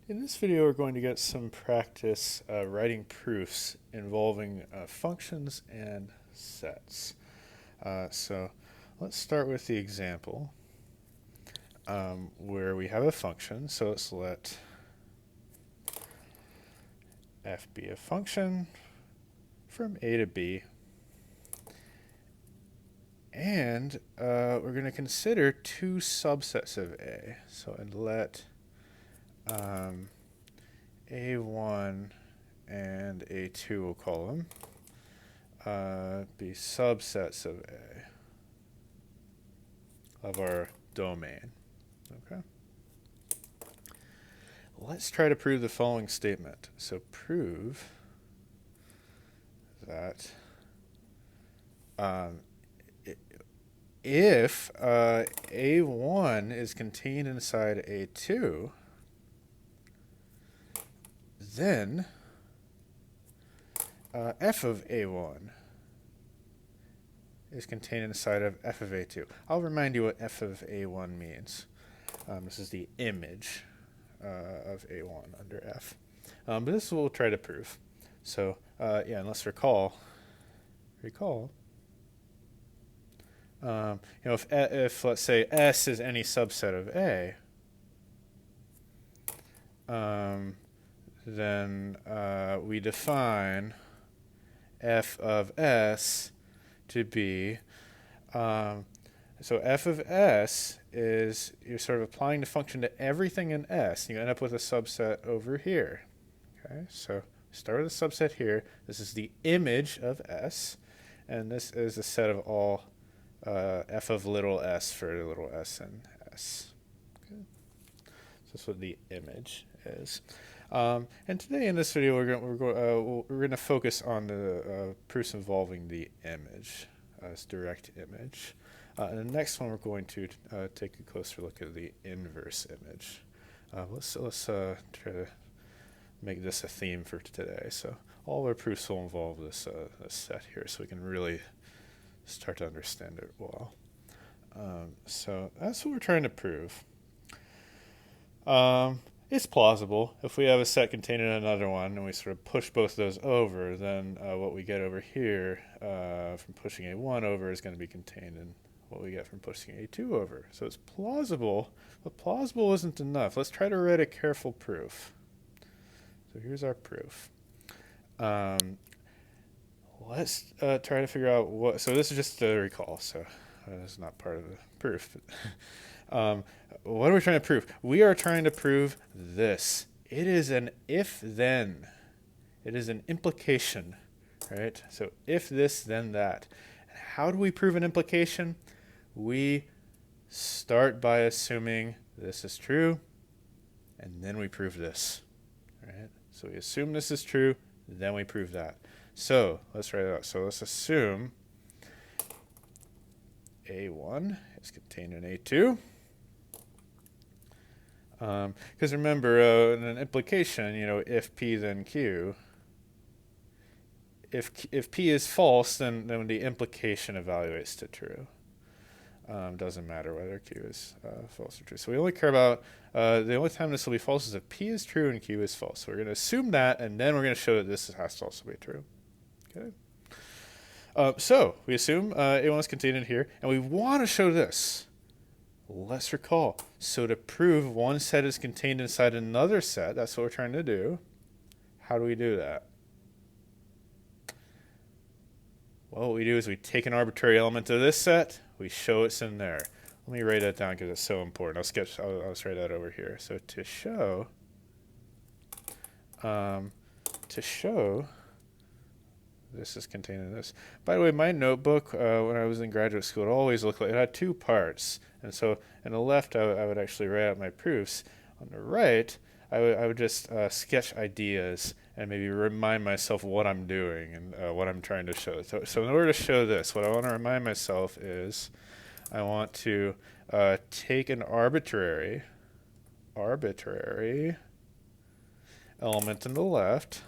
In this video, we're going to get some practice writing proofs involving functions and sets. So let's start with the example where we have a function. So let's let f be a function from a to b. And we're going to consider two subsets of a. So and let A1 and A2, we'll call them, be subsets of A, of our domain. Okay. Let's try to prove the following statement. So prove that if A1 is contained inside A2, then f of A1 is contained inside of f of A2. I'll remind you what f of A1 means. This is the image of A1 under f. But this is what we'll try to prove. So yeah, and let's recall, if let's say S is any subset of A, then we define f of S to be, so f of S is, you're sort of applying the function to everything in S. You end up with a subset over here. Okay, so start with a subset here. This is the image of S, and this is a set of all f of little s for little s and s. Okay. So that's what the image is. And today in this video, we're going to focus on the proofs involving the image, this direct image. And the next one, we're going to take a closer look at the inverse image. Let's try to make this a theme for today. So all our proofs will involve this set here, so we can really start to understand it well. So that's what we're trying to prove. It's plausible. If we have a set containing another one and we sort of push both of those over, then what we get over here from pushing A1 over is going to be contained in what we get from pushing A2 over. So it's plausible, but plausible isn't enough. Let's try to write a careful proof. So here's our proof. Let's try to figure out what, so this is just a recall, so this is not part of the proof. What are we trying to prove? We are trying to prove this. It is an if-then. It is an implication, right? So if this, then that. How do we prove an implication? We start by assuming this is true, and then we prove this, right? So we assume this is true, then we prove that. So let's write it out. So let's assume A1 is contained in A2. Because remember, in an implication, if P then Q. If P is false, then the implication evaluates to true. Doesn't matter whether Q is false or true. So we only care about, the only time this will be false is if P is true and Q is false. So we're going to assume that, and then we're going to show that this has to also be true. Okay. So we assume A1 is contained in here, and we want to show this. Let's recall. So to prove one set is contained inside another set, that's what we're trying to do. How do we do that? Well, what we do is we take an arbitrary element of this set, we show it's in there. Let me write that down because it's so important. I'll just write that over here. So to show this is contained in this. By the way, my notebook, when I was in graduate school, it always looked like it had two parts. And so on the left, I would actually write out my proofs. On the right, I would just sketch ideas and maybe remind myself what I'm doing and what I'm trying to show. So in order to show this, what I want to remind myself is I want to take an arbitrary element on the left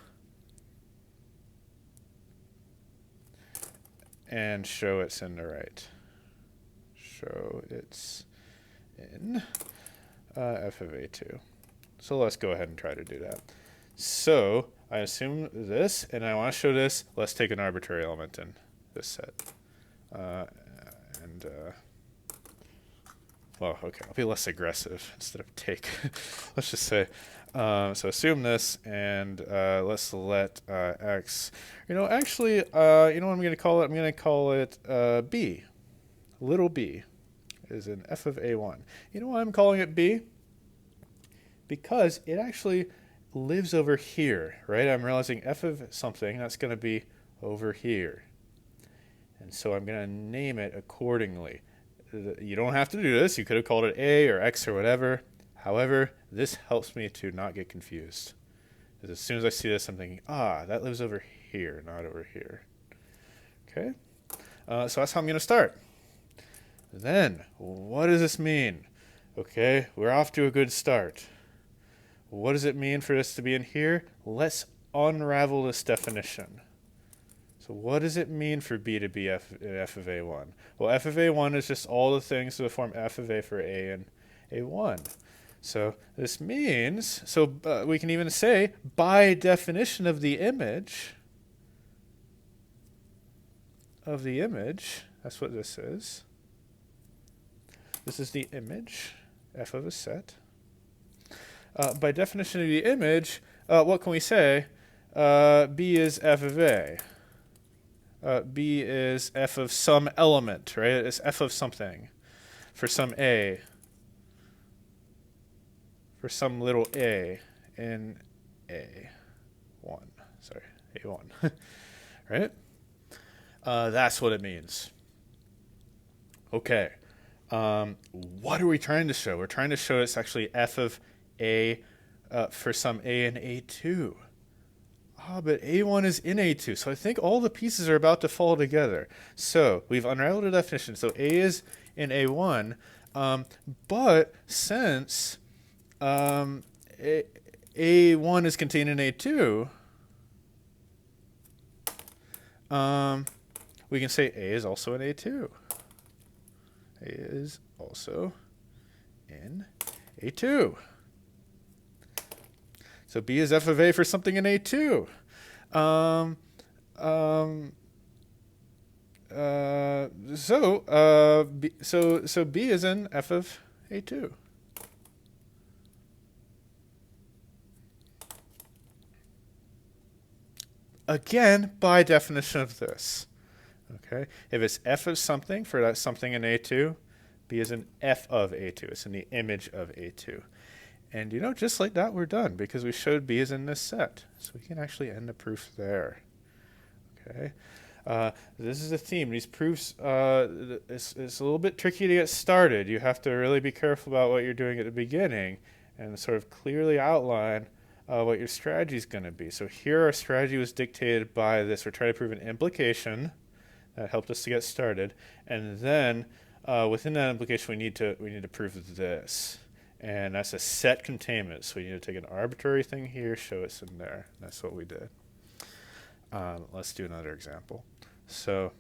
and show it's in the right. Show it's in f of a2. So let's go ahead and try to do that. So I assume this, and I want to show this. Let's take an arbitrary element in this set. Well, okay, I'll be less aggressive instead of take. Let's just say. So assume this, and let's let x. Actually, you know what I'm going to call it? I'm going to call it b. Little b is an f of a1. You know why I'm calling it b? Because it actually lives over here, right? I'm realizing f of something, that's going to be over here. And so I'm going to name it accordingly. You don't have to do this. You could have called it a or x or whatever. However, this helps me to not get confused. Because as soon as I see this, I'm thinking, that lives over here, not over here. Okay? So that's how I'm going to start. Then, what does this mean? Okay, we're off to a good start. What does it mean for this to be in here? Let's unravel this definition. So what does it mean for b to be f of a1? Well, f of a1 is just all the things to the form f of a for a and a1. So this means, we can even say, by definition of the image, that's what this is. This is the image, f of a set. By definition of the image, what can we say? B is f of a. B is f of some element, right? It's f of something for some a. For some little a in a1. Sorry, a1. Right? That's what it means. Okay. What are we trying to show? We're trying to show it's actually f of a for some a in a2. But a1 is in a2, so I think all the pieces are about to fall together. So we've unraveled the definition. So a is in a1, but since a1 is contained in a2, we can say a is also in a2. A is also in a2. So b is f of a for something in a2. So b is in f of a2. Again, by definition of this. Okay, if it's f of something for that something in a2, b is in f of a2. It's in the image of a2. And just like that, we're done because we showed b is in this set. So we can actually end the proof there. Okay, this is a theme. These proofs, it's a little bit tricky to get started. You have to really be careful about what you're doing at the beginning and sort of clearly outline what your strategy is going to be. So here our strategy was dictated by this. We're trying to prove an implication that helped us to get started, and then within that implication we need to prove this, and that's a set containment. So we need to take an arbitrary thing here, show it's in there. That's what we did. Let's do another example. So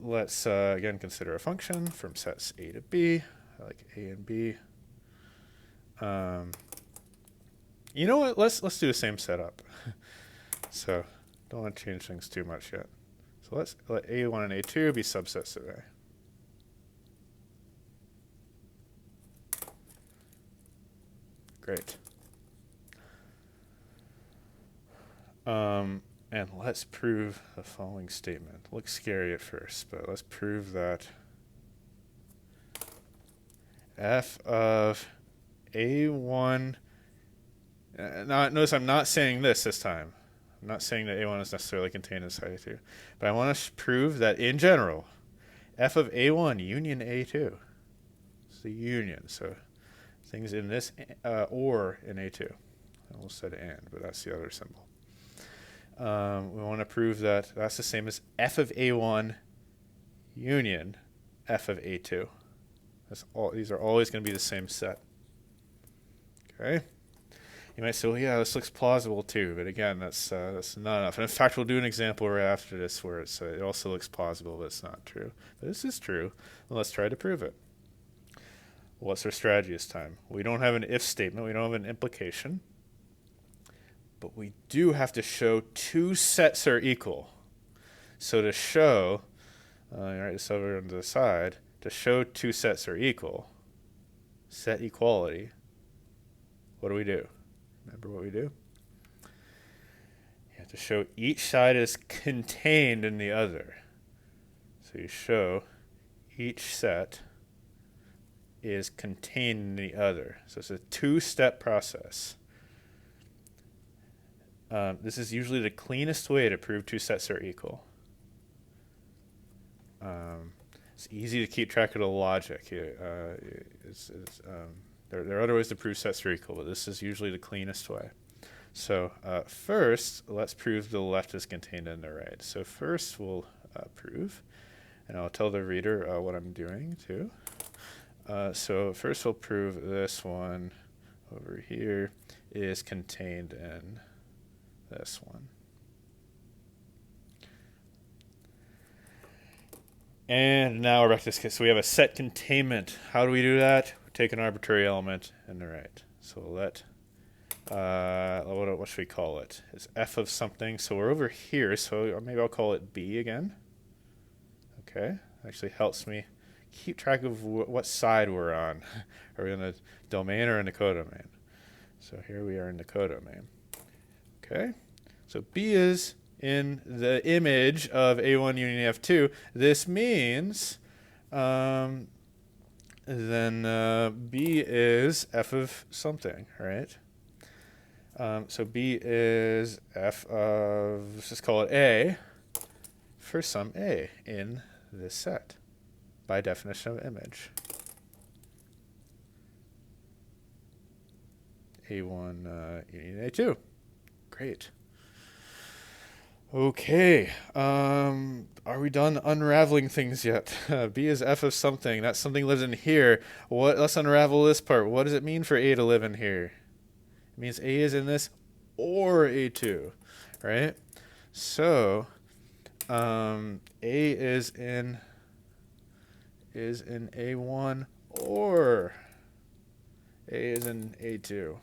let's again consider a function from sets a to b, like a and b. You know what? Let's do the same setup. So don't want to change things too much yet. So let's let a1 and a2 be subsets of a. Great. And let's prove the following statement. Looks scary at first, but let's prove that f of a1. Now notice I'm not saying this time. I'm not saying that a1 is necessarily contained inside a2, but I want to prove that in general, f of a1 union a2. It's the union. So things in this or in a2. I almost said and, but that's the other symbol. We want to prove that that's the same as f of a1 union f of a2. That's all. These are always going to be the same set. Okay. You might say, well, yeah, this looks plausible too, but again, that's not enough. And in fact, we'll do an example right after this where it also looks plausible, but it's not true. But this is true. Well, let's try to prove it. What's our strategy this time? We don't have an if statement. We don't have an implication. But we do have to show two sets are equal. So to show, write this over on the side, to show two sets are equal, set equality, what do? Remember what we do? You have to show each side is contained in the other. So you show each set is contained in the other. So it's a two-step process. This is usually the cleanest way to prove two sets are equal. It's easy to keep track of the logic. There are other ways to prove sets are equal, but this is usually the cleanest way. So first, let's prove the left is contained in the right. So first we'll prove, and I'll tell the reader what I'm doing too. So first we'll prove this one over here is contained in this one. And now we're back to this case. So we have a set containment. How do we do that? We take an arbitrary element in the right. So what should we call it? It's f of something. So we're over here. So maybe I'll call it b again. Okay. Actually helps me keep track of what side we're on. Are we in the domain or in the codomain? So here we are in the codomain. Okay. So b is in the image of A1 union F2. This means then b is f of something, right? So b is f of, let's just call it a, for some a in this set, by definition of image. A1 union A2. Great. Okay, are we done unraveling things yet? B is f of something. That something lives in here. Let's unravel this part. What does it mean for A to live in here? It means A is in this or A2, right? So A is in A1 or A is in A2.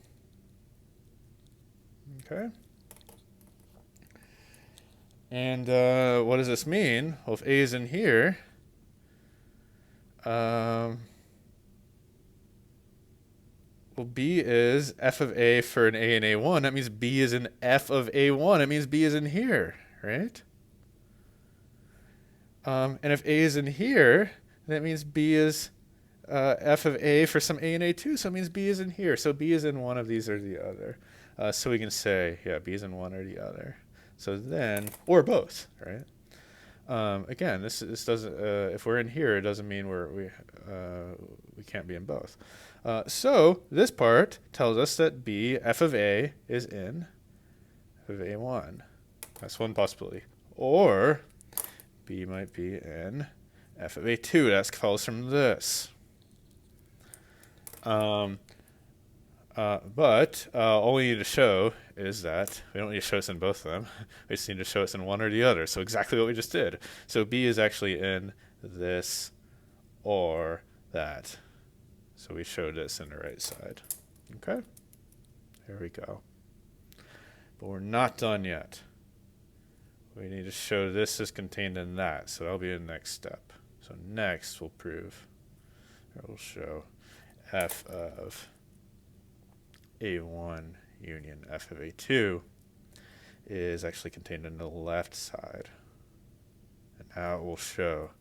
Okay. And what does this mean? Well, if A is in here, well, B is f of A for an A in A1. That means B is in f of A1. That means B is in here, right? And if A is in here, that means B is f of A for some A in A2. So it means B is in here. So B is in one of these or the other. So we can say, yeah, B is in one or the other. So then, or both, right? Again, this doesn't. If we're in here, it doesn't mean we can't be in both. So this part tells us that B f of A is in f of A1. That's one possibility. Or B might be in f of A2. That follows from this. But all we need to show is that we don't need to show us in both of them. We just need to show us in one or the other. So exactly what we just did. So B is actually in this or that. So we showed this in the right side. Okay? There we go. But we're not done yet. We need to show this is contained in that. So that'll be the next step. So next we'll prove, or we'll show f of A1 union f of A2 is actually contained in the left side. And now it will show,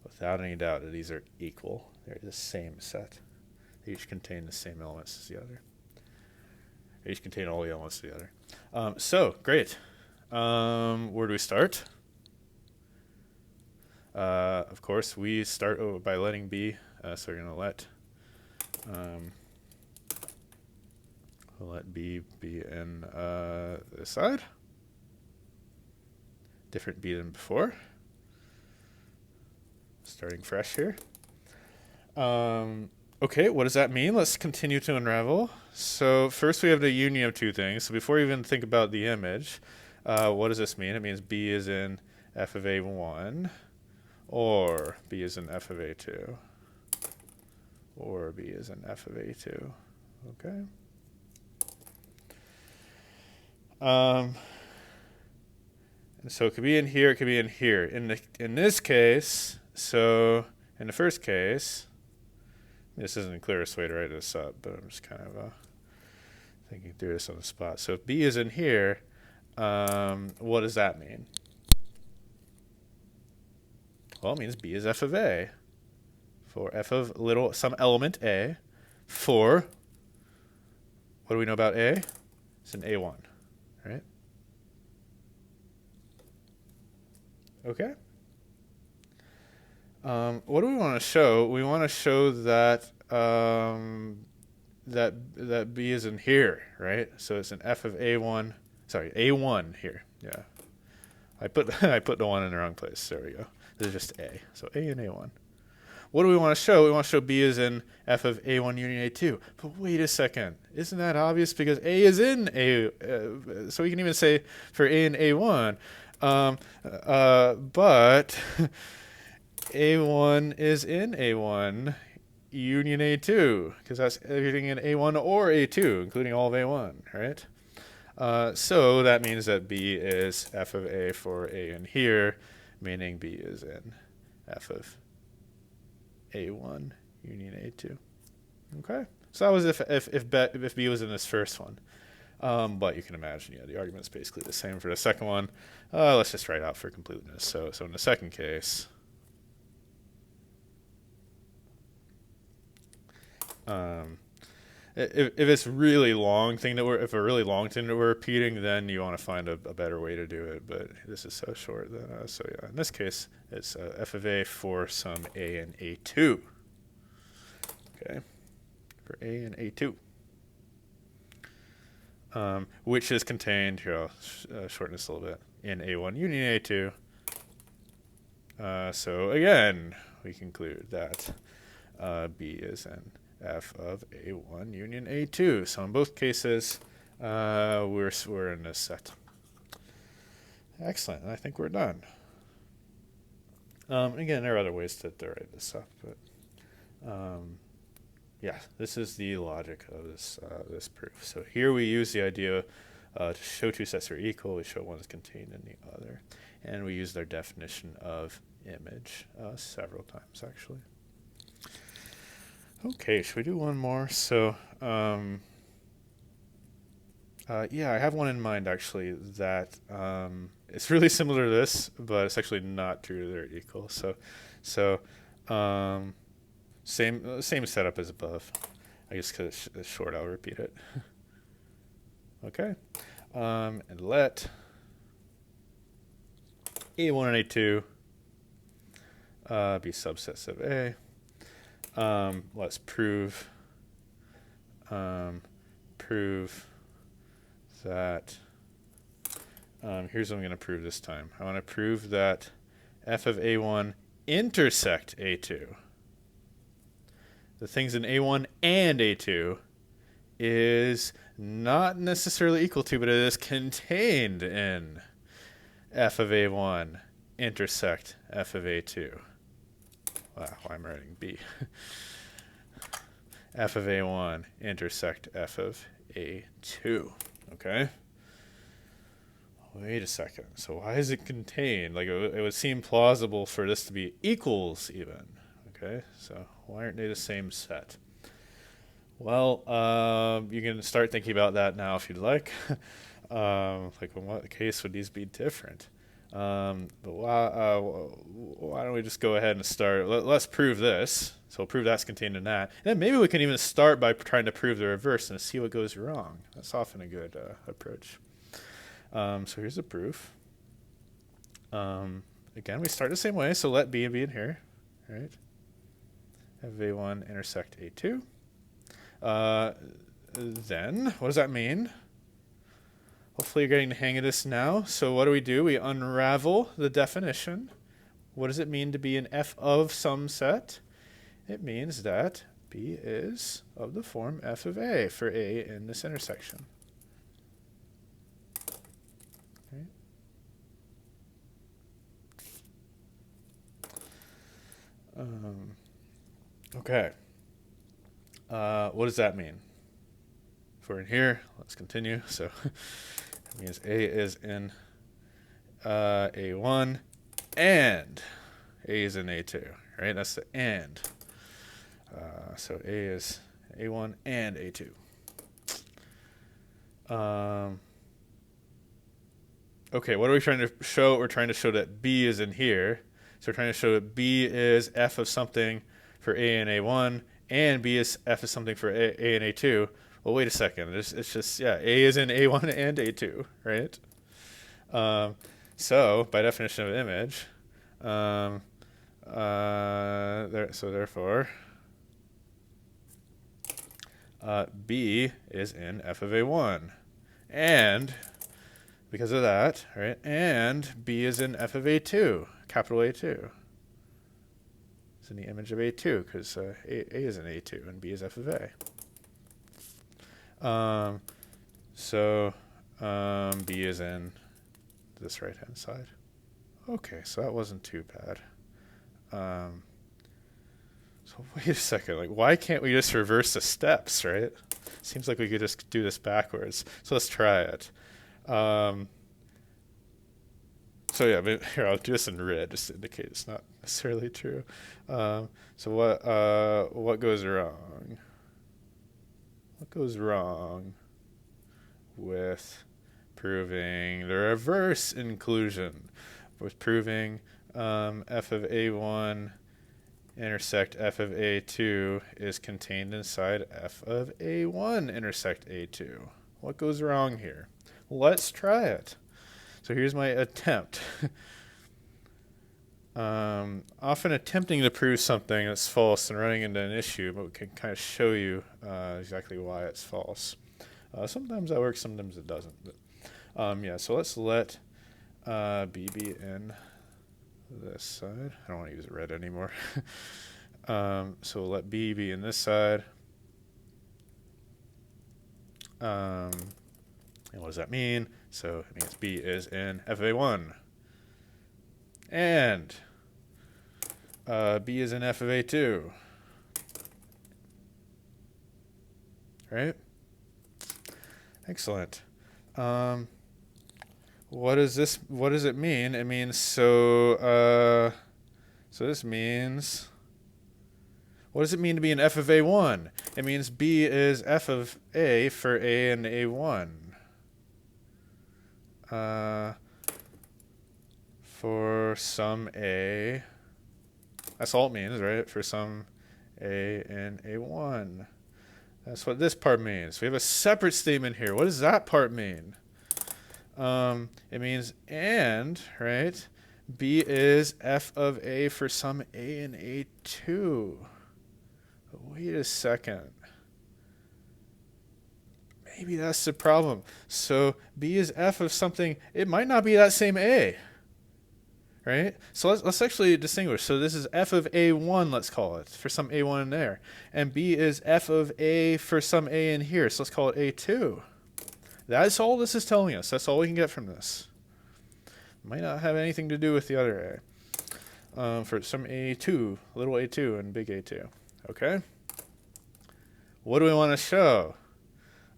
without any doubt, that these are equal. They're the same set. They each contain the same elements as the other. They each contain all the elements of the other. So, great. Where do we start? Of course, we start by letting B. So we're going to let we'll let B be in this side. Different B than before. Starting fresh here. Okay, what does that mean? Let's continue to unravel. So first we have the union of two things. So before you even think about the image, what does this mean? It means B is in f of A1, or B is in f of A2, for B is in f of A2. Okay. And so it could be in here, it could be in here. In this case, so in the first case, this isn't the clearest way to write this up, but I'm just kind of thinking through this on the spot. So if B is in here, what does that mean? Well, it means B is f of A for f of some element A for, what do we know about A? It's an A1, right? Okay. What do we want to show? We want to show that that B is in here, right? So it's an f of A1. Sorry, A1 here. Yeah. I put the one in the wrong place. There we go. This is just A. So A and A1. What do we want to show? We want to show B is in f of A1 union A2. But wait a second. Isn't that obvious? Because A is in A. So we can even say for A and A1. But A1 is in A1 union A2. Because that's everything in A1 or A2, including all of A1, right? So that means that B is f of A for A in here, meaning B is in f of A1 union A2. Okay, so that was if B was in this first one. But you can imagine, yeah, the argument's basically the same for the second one. Let's just write out for completeness. So in the second case, if it's really long thing that if a really long thing that we're repeating, then you want to find a better way to do it. But this is so short that so yeah, in this case, it's f of A for some A and A2. Okay, for A and A2. Which is contained, here I'll shorten this a little bit, in A1 union A2. So again, we conclude that B is in f of A1 union A2. So in both cases, we're in this set. Excellent. I think we're done. Again, there are other ways to write this up, but yeah, this is the logic of this proof. So here we use the idea to show two sets are equal. We show one is contained in the other, and we use their definition of image several times actually. Okay, should we do one more? So yeah, I have one in mind actually that it's really similar to this, but it's actually not true that they're equal. So same setup as above. I guess because it's short, I'll repeat it. Okay, and let A1 and A2 be subsets of A. Let's prove that. Here's what I'm going to prove this time. I want to prove that f of A1 intersect A2. The things in A1 and A2 is not necessarily equal to, but it is contained in f of A1 intersect f of A2. Wow, I'm writing B. f of A1 intersect f of A2. Okay? Wait a second. So why is it contained? Like it would seem plausible for this to be equals even. Okay? So why aren't they the same set? Well, you can start thinking about that now if you'd like. Like in what case would these be different? But why don't we just go ahead and start? Let's prove this. So we'll prove that's contained in that. And then maybe we can even start by trying to prove the reverse and see what goes wrong. That's often a good approach. So here's the proof. Again, we start the same way. So let B be in here. Right? Have A1 intersect A2. Then, what does that mean? Hopefully you're getting the hang of this now. So what do? We unravel the definition. What does it mean to be an f of some set? It means that B is of the form f of A for A in this intersection. Okay. Okay. What does that mean? If we're in here, let's continue. So that means A is in A1 and A is in A2, right? That's the and. So A is A1 and A2. Okay, what are we trying to show? We're trying to show that B is in here. So we're trying to show that B is f of something for A and A1, and B is f of something for A and A2. Well, wait a second. It's just, yeah, A is in A1 and A2, right? So, by definition of image, so therefore, B is in f of A1. And because of that, right? And B is in f of A2, capital A2. It's in the image of A2 because A is in A2 and B is f of A. B is in this right-hand side. Okay, so that wasn't too bad. So wait a second, like why can't we just reverse the steps, right? Seems like we could just do this backwards. So let's try it. So yeah, but here I'll do this in red just to indicate it's not necessarily true. So what goes wrong? What goes wrong with proving the reverse inclusion? With proving f of A1 intersect f of A2 is contained inside f of A1 intersect A2. What goes wrong here? Let's try it. So here's my attempt. Often attempting to prove something that's false and running into an issue, but we can kind of show you exactly why it's false. Sometimes that works, sometimes it doesn't. But, yeah, so let's let B be in this side. I don't want to use red anymore. So we'll let B be in this side. And what does that mean? So it means B is in f of A1. And B is in f of A2. Right? Excellent. What does it mean? It means so this means, what does it mean to be in f of A1? It means B is f of A for A and A1. For some A, that's all it means, right? For some A and A1. That's what this part means. We have a separate statement here. What does that part mean? It means and, right? B is f of A for some A and A2. But wait a second. Maybe that's the problem. So B is f of something. It might not be that same A. Right? So let's actually distinguish. So this is f of A1, let's call it, for some A1 in there. And B is f of A for some A in here. So let's call it A2. That's all this is telling us. That's all we can get from this. Might not have anything to do with the other A. For some A2, little A2 and big A2. Okay? What do we want to show?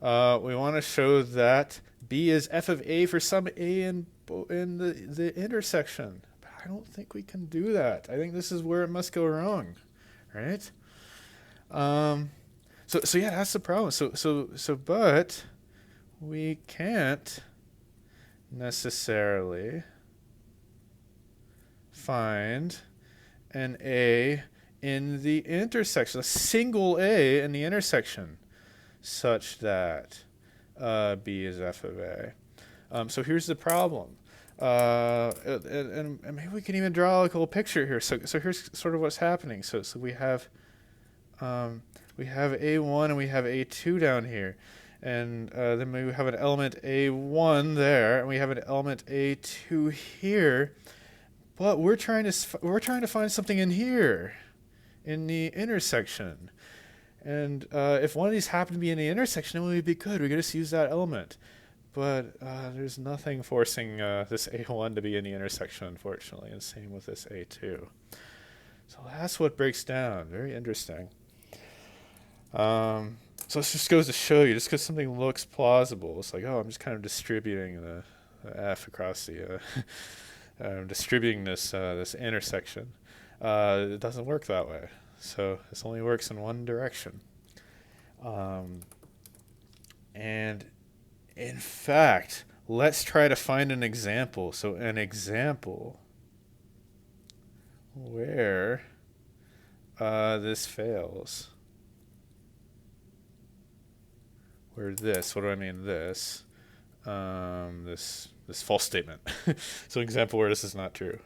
We want to show that B is f of A for some A in the intersection. But I don't think we can do that. I think this is where it must go wrong, right? So yeah, that's the problem. But we can't necessarily find an A in the intersection, a single A in the intersection, such that B is f of A. So here's the problem. And maybe we can even draw like a little picture here. So here's sort of what's happening. So we have A1 and we have A2 down here. And then we have an element A1 there, and we have an element A2 here. But we're trying to find something in here, in the intersection. And if one of these happened to be in the intersection, it would be good. We could just use that element. But there's nothing forcing this A1 to be in the intersection, unfortunately, and same with this A2. So that's what breaks down. Very interesting. So this just goes to show you, just because something looks plausible, it's like, oh, I'm just kind of distributing the f across the, distributing this intersection. It doesn't work that way. So this only works in one direction. And in fact, let's try to find an example. So an example where this fails. Where this, what do I mean this? This false statement. So an example where this is not true.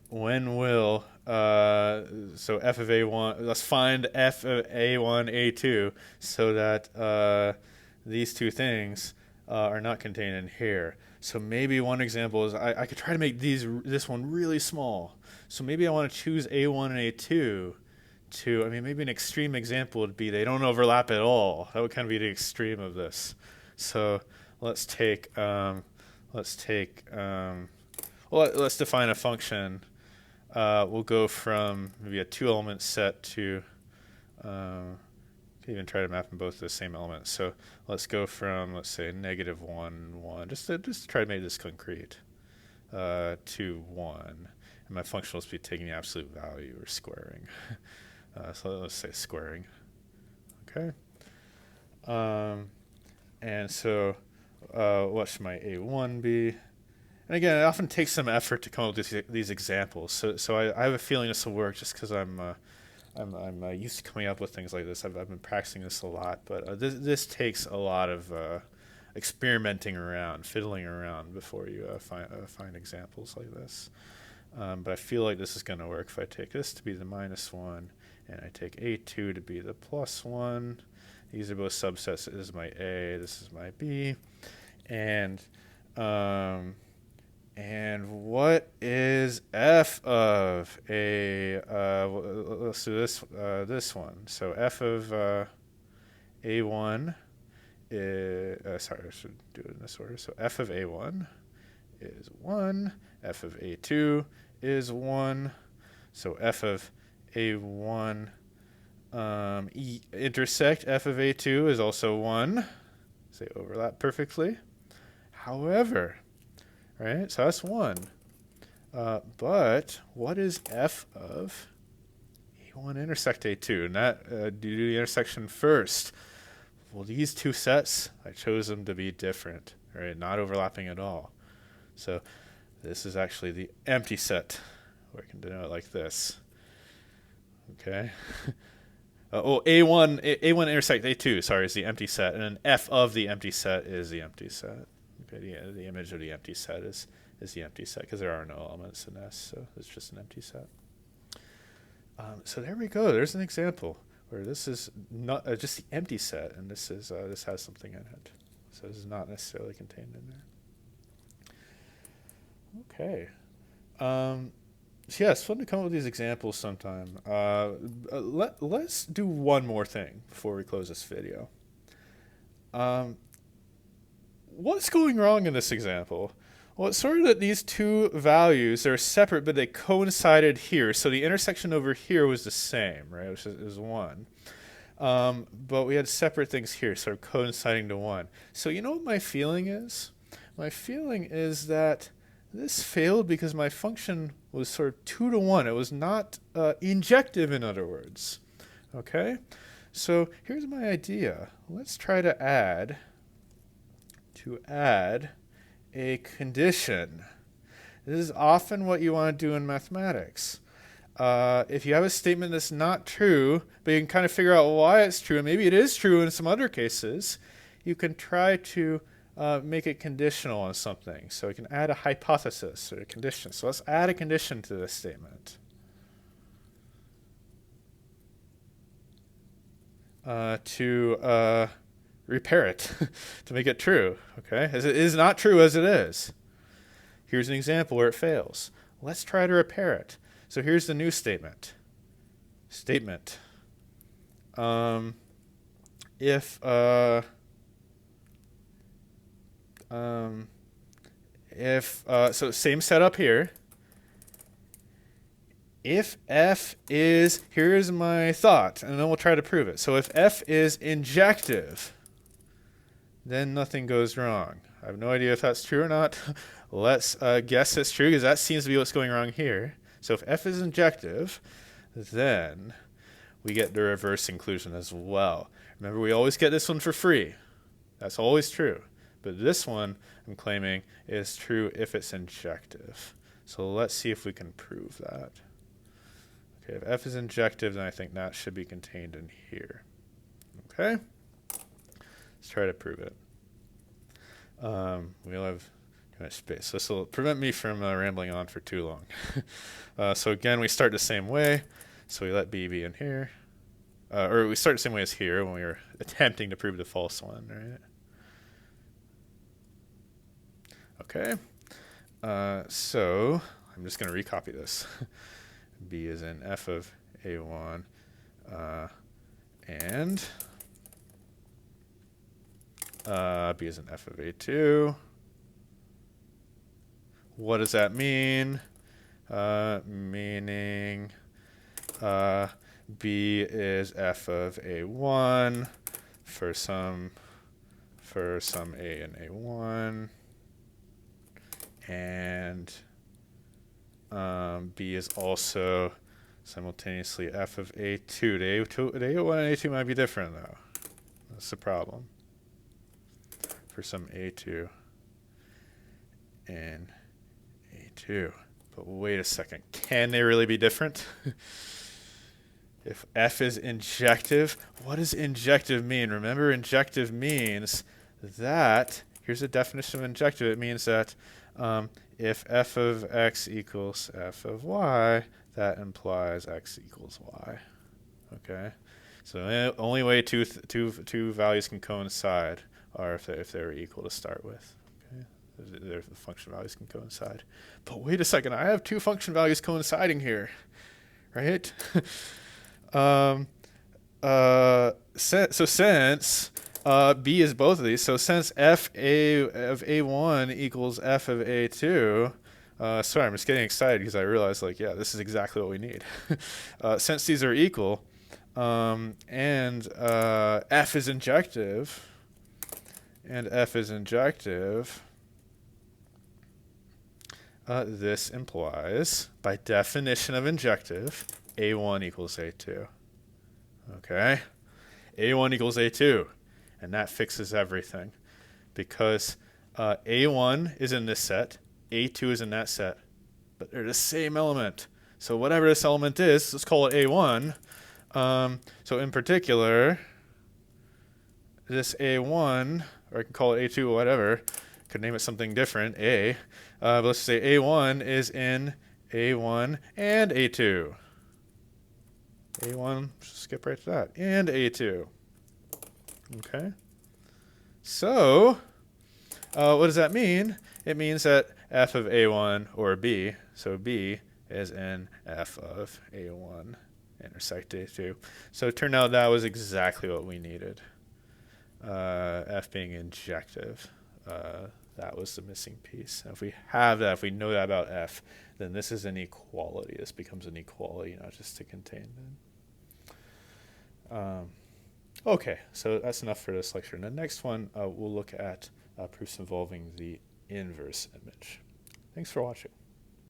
When will, so f of a1, let's find f of a1, a2, so that these two things are not contained in here. So maybe one example is I could try to make this one really small. So maybe I want to choose a1 and a2 to, I mean, maybe an extreme example would be they don't overlap at all. That would kind of be the extreme of this. So let's let's define a function. We'll go from maybe a two-element set to, can even try to map them both to the same element. So let's go from, let's say, -1, 1, just to try to make this concrete, to 1. And my function will be taking the absolute value or squaring. So let's say squaring. Okay. And so what should my a1 be? And again, it often takes some effort to come up with these examples. So I have a feeling this will work just because I'm used to coming up with things like this. I've been practicing this a lot, but this takes a lot of experimenting around, fiddling around before you find examples like this. But I feel like this is going to work if I take this to be the -1 and I take a2 to be the +1. These are both subsets. This is my A, this is my B. And what is f of a, let's do this one. So f of a1 is, sorry, I should do it in this order. So f of a1 is 1, f of a2 is 1. So f of a1 intersect f of a2 is also 1. So they overlap perfectly. However, right, so that's 1. But what is f of a1 intersect a2? And that, do the intersection first. Well, these two sets, I chose them to be different, right? Not overlapping at all. So this is actually the empty set. We can denote it like this. Okay. A1 intersect A2, sorry, is the empty set, and then f of the empty set is the empty set. Okay, the image of the empty set is the empty set because there are no elements in S, so it's just an empty set. So there we go. There's an example where this is not just the empty set, and this has something in it. So this is not necessarily contained in there. Okay. So yeah, it's fun to come up with these examples sometime. Let's do one more thing before we close this video. What's going wrong in this example? Well, it's sort of that these two values are separate, but they coincided here. So the intersection over here was the same, right? Which is 1. But we had separate things here, sort of coinciding to 1. So you know what my feeling is? My feeling is that this failed because my function was sort of 2 to 1. It was not injective, in other words. Okay? So here's my idea. Let's try to add a condition. This is often what you want to do in mathematics. If you have a statement that's not true, but you can kind of figure out why it's true, and maybe it is true in some other cases, you can try to make it conditional on something. So you can add a hypothesis or a condition. So let's add a condition to this statement. To repair it, to make it true, okay? As it is not true as it is. Here's an example where it fails. Let's try to repair it. So here's the new statement. So same setup here. if f is, here's my thought, and then we'll try to prove it. So if f is injective, then nothing goes wrong. I have no idea if that's true or not. Let's guess it's true, because that seems to be what's going wrong here. So if f is injective, then we get the reverse inclusion as well. Remember, we always get this one for free. That's always true. But this one, I'm claiming, is true if it's injective. So let's see if we can prove that. Okay, if f is injective, then I think that should be contained in here. Okay? Let's try to prove it. We'll have too much space. This will prevent me from rambling on for too long. So again, we start the same way. So we let b be in here. Or we start the same way as here when we were attempting to prove the false one, right? Okay. So I'm just going to recopy this. B is in f of a1 and b is in f of a2. What does that mean? Meaning b is f of a1 for some a in a1, and b is also simultaneously f of a2. The a1 and a2 might be different, though. That's the problem. For some a2 and a2. But wait a second. Can they really be different? If f is injective, what does injective mean? Remember, injective means that, here's a definition of injective. It means that if f of x equals f of y, that implies x equals y. Okay? So the only way two values can coincide are if they're equal to start with. Okay? The function values can coincide. But wait a second, I have two function values coinciding here, right? Since b is both of these, so since f of a1 equals f of a2, sorry, I'm just getting excited because I realized, like, yeah, this is exactly what we need. Since these are equal, and f is injective, this implies, by definition of injective, a1 equals a2. Okay? a1 equals a2. And that fixes everything. Because a1 is in this set, a2 is in that set. But they're the same element. So whatever this element is, let's call it a1. So in particular, this a1, or I can call it a2 or whatever, could name it something different, a. But let's say a1 is in a1 and a2. a1, skip right to that, and a2. Okay. So, what does that mean? It means that f of a1, or b, so b is in f of a1 intersect a2. So it turned out that was exactly what we needed. F being injective. That was the missing piece. And if we have that, if we know that about f, then this is an equality. This becomes an equality, not just a containment. Okay, so that's enough for this lecture. In the next one, we'll look at proofs involving the inverse image. Thanks for watching.